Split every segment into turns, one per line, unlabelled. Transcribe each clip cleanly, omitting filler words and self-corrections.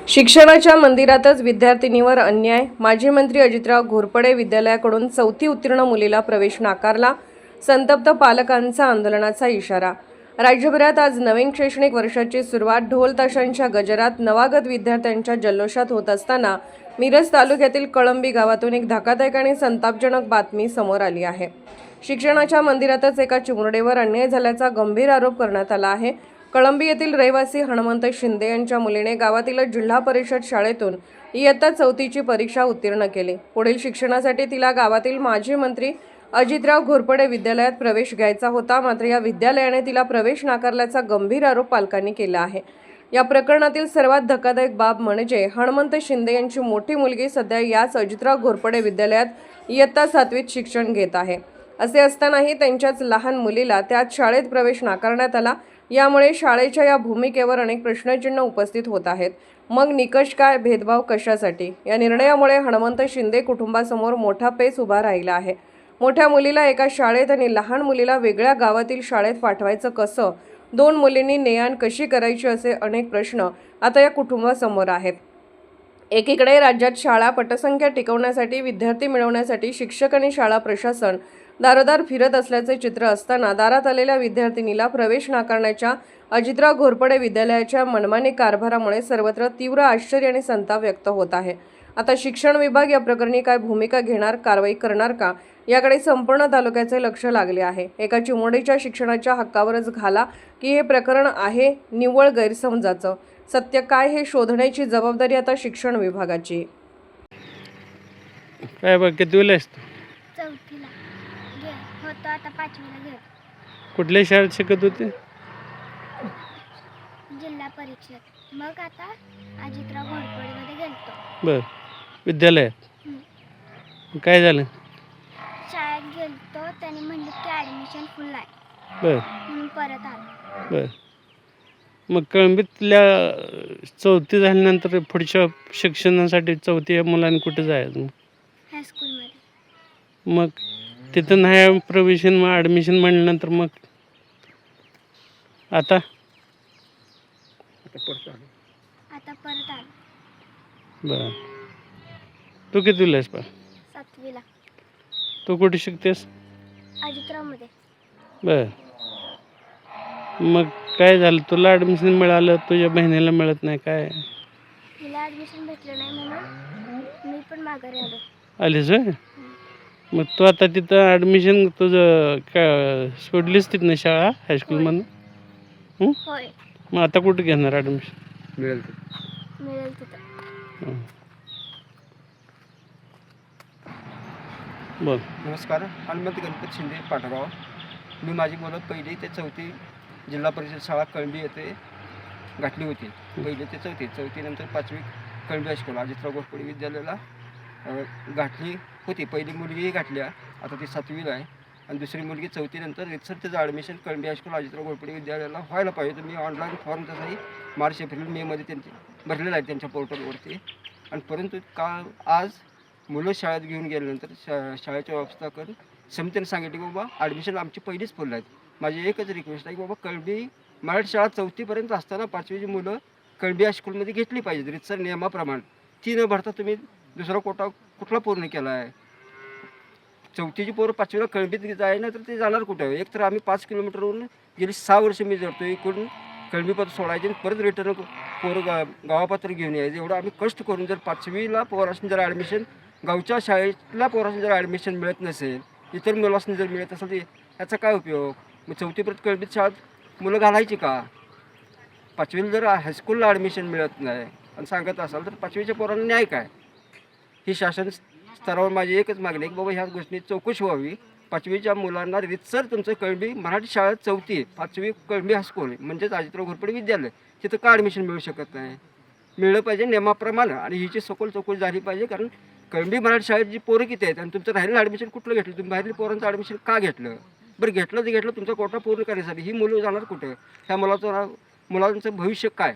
शिक्षणाच्या मंदिरातच विद्यार्थिनीवर अन्याय. माजी मंत्री अजितराव घोरपडे विद्यालयाकडून 4थी उत्तीर्ण मुलीला प्रवेश नाकारला. संतप्त पालकांचा आंदोलनाचा इशारा. राज्यभरात आज नवीन शैक्षणिक वर्षाची सुरुवात ढोल ताशांच्या गजरात नवागत विद्यार्थ्यांच्या जल्लोषात होत असताना मिरज तालुक्यातील कळंबी गावातून एक धक्कादायक आणि संतापजनक बातमी समोर आली आहे. शिक्षणाच्या मंदिरातच एका चिमुरडेवर अन्याय झाल्याचा गंभीर आरोप करण्यात आला आहे. कळंबी येथील रहिवासी हनुमंत शिंदे यांच्या मुलीने गावातील जिल्हा परिषद शाळेतून इयत्ता 4थीची परीक्षा उत्तीर्ण केली. पुढील शिक्षणासाठी तिला गावातील माजी मंत्री अजितराव घोरपडे विद्यालयात प्रवेश घ्यायचा होता, मात्र या विद्यालयाने तिला प्रवेश नाकारल्याचा गंभीर आरोप पालकांनी केला आहे. या प्रकरणातील सर्वात धक्कादायक बाब म्हणजे हनुमंत शिंदे यांची मोठी मुलगी सध्या याच अजितराव घोरपडे विद्यालयात इयत्ता 7वीत शिक्षण घेत आहे. असे असतानाही त्यांच्याच लहान मुलीला त्याच शाळेत प्रवेश नाकारण्यात आला. यामुळे शाळेच्या या भूमिकेवर अनेक प्रश्नचिन्ह उपस्थित होत आहेत. मग निकष काय, भेदभाव कशासाठी? या निर्णयामुळे हनुमंत शिंदे कुटुंबासमोर मोठा पेच उभा राहिला आहे. मोठ्या मुलीला एका शाळेत आणि लहान मुलीला वेगळ्या गावातील शाळेत पाठवायचं कसं? 2 मुलींनी ने-आण कशी करायची? असे अनेक प्रश्न आता या कुटुंबासमोर आहेत. एकीकडे राज्यात शाळा पटसंख्या टिकवण्यासाठी, विद्यार्थी मिळवण्यासाठी शिक्षक आणि शाळा प्रशासन दारोदार फिरत असल्याचे चित्र असताना दारात आलेल्या विद्यार्थिनीला प्रवेश नाकारण्याच्या अजितराव घोरपडे विद्यालयाच्या मनमानी कारभारामुळे सर्वत्र तीव्र आश्चर्य आणि संताप व्यक्त होत आहे. आता शिक्षण विभाग या प्रकरणी काय भूमिका घेणार, कारवाई करणार का, याकडे संपूर्ण तालुक्याचे लक्ष लागले आहे. एका चिमुरडीच्या शिक्षणाच्या हक्कावरच घाला की हे प्रकरण आहे निव्वळ गैरसमजाचं? सत्य काय हे शोधण्याची जबाबदारी आता शिक्षण विभागाची.
काय बघ किती वेळ असतो?
4थीला होतो, आता 5वीला घेत.
कुठल्या शाळेत शिकत होते?
जिल्हा परीक्षेत. मग आता अजितराव घोरपडेमध्ये गेलतो.
बर, विद्यालयात काय झालं?
शाळेत गेलतो, त्याने म्हणले की ॲडमिशन फुल आहे.
बर
म्हणून परत आलो.
बर. मग कळंबीतल्या 4थी झाल्यानंतर पुढच्या शिक्षणासाठी 4थी या मुलांनी कुठे जायचं?
हायस्कूलमध्ये.
मग तिथं नाही प्रवेशन, मग ॲडमिशन म्हणल्यानंतर मग आता
परत आलो.
बर. तू किती आहेस?
7वीला
तू कुठे शिकतेस?
अजितरावमध्ये.
बर. मग काय झालं, तुला ॲडमिशन मिळालं, तुझ्या बहिणीला मिळत नाही काय?
तिला ॲडमिशन भेटलं नाही म्हणून मी पण माघारी आलो.
आलीस होय? मग तू आता तिथं ॲडमिशन तुझं का सोडलीस तिथनं शाळा हायस्कूलमधून?
होय.
मग आता कुठं घेणार ॲडमिशन?
मिळेल तिथं.
बोल.
नमस्कार, हनुमंत गणपत शिंदे पाटगाव. मी माझी मुलं 1ली ते 4थी जिल्हा परिषद शाळा कळंबी येथे घातली होती. 1ली ते 4थी नंतर 5वी कळंबी हायस्कूल अजितराव घोरपडे विद्यालयाला घातली होती. पहिली मुलगीही घातल्या, आता ती 7वीला आहे. आणि दुसरी मुलगी 4थी नंतर रितसर त्याचं ॲडमिशन कळंबी हायस्कूल अजितराव घोरपडे विद्यालयाला व्हायला पाहिजे. तर मी ऑनलाईन फॉर्म तसाही मार्च, एप्रिल, मेमध्ये त्यांची भरलेला आहे त्यांच्या पोर्टलवरती. आणि परंतु आज मुलं शाळेत घेऊन गेल्यानंतर शाळेची व्यवस्था करून समितीने सांगितले की बाबा ॲडमिशन आमची पहिलीच फुल आहेत. माझी एकच रिक्वेस्ट आहे की बाबा कळंबी मराठी शाळा 4थीपर्यंत असताना 5वीची मुलं कळंबी हायस्कूलमध्ये घेतली पाहिजेत रितसर नियमाप्रमाणे. ती न भरता तुम्ही दुसरा कोटा कुठला पूर्ण केला आहे? 4थीची पोरं 5वीला कळंबीत जाय ना, तर ते जाणार कुठं? एक तर आम्ही 5 किलोमीटरवरून गेली 6 वर्ष मी जडतो. इकडून कळंबीपत्र सोडायचे आणि परत रिटर्न पोरं गावापत्र घेऊन यायचं. एवढं आम्ही कष्ट करून जर 5वीला पोरासनी जर ॲडमिशन गावच्या शाळेतल्या पोरासनी जर ॲडमिशन मिळत नसेल, इतर मुलासनी जर मिळत असेल तर याचा काय उपयोग? मग 4थीपर्यंत कळंबीत शाळेत मुलं घालायची का? 5वीला जर हायस्कूलला ॲडमिशन मिळत नाही आणि सांगत असाल तर 5वीच्या पोरांना न्याय काय? ही शासन स्तरावर माझी एकच मागणी आहे की बाबा ह्या गोष्टी चौकशी व्हावी. 5वीच्या मुलांना रितसर तुमचं कळंबी मराठी शाळेत 4थी 5वी कळंबी हायस्कूल म्हणजेच अजितराव घोरपडे विद्यालय, तिथं का ॲडमिशन मिळू शकत नाही? मिळलं पाहिजे नियमाप्रमाणे. आणि हिची सखोल चौकशी झाली पाहिजे. कारण कळंबी मराठी शाळेत जी पोरं किती आहेत आणि तुमचं राहिलेलं ॲडमिशन कुठलं घेतलं? तुम्ही बाहेरली पोरांचं ॲडमिशन का घेतलं? बरं, घेतलं तुमचा कोटा पूर्ण करण्यासाठी. ही मुलं जाणार कुठं? ह्या मुलांचं भविष्य काय?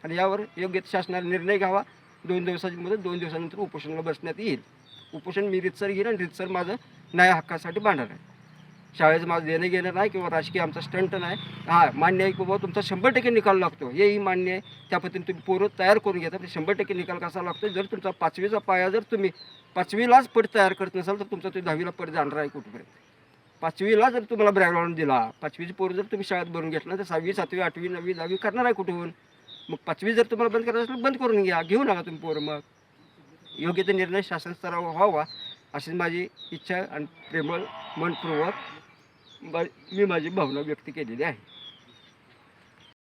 आणि यावर योग्य शासनाने निर्णय घ्यावा. 2 दिवसाची मुदत, 2 दिवसानंतर उपोषणाला बसण्यात येईल. उपोषण मी रितसर घेईन आणि रितसर माझं न्याय हक्कासाठी भांडणार आहे. शाळेचं माझं देणं घेणं नाही किंवा राजकीय आमचा स्टंट नाही. हां, मान्य आहे की बाबा तुमचा 100% निकाल लागतो, हेही मान्य आहे. त्या पद्धतीने तुम्ही पोरं तयार करून घेता. ते 100% निकाल कसा लागतो, जर तुमचा 5वीचा पाया जर तुम्ही 5वीलाच पट तयार करत नसाल तर तुमचा ते 10वीला पट जाणार आहे कुठपर्यंत. 5वीला जर तुम्हाला बॅकग्राऊंड दिला, 5वीची पोरं जर तुम्ही शाळेत भरून घेतलं तर 6वी 7वी 8वी 9वी 10वी करणार आहे कुठून. मग 5वी जर तुम्हाला बंद करायचं असेल बंद करून घ्या, घेऊ नका तुम्ही पोरं. मग योग्य ते निर्णय शासन स्तरावर व्हावा अशी माझी इच्छा आणि प्रेमळ मनपूर्वक मी माझी भावना व्यक्त केलेली आहे.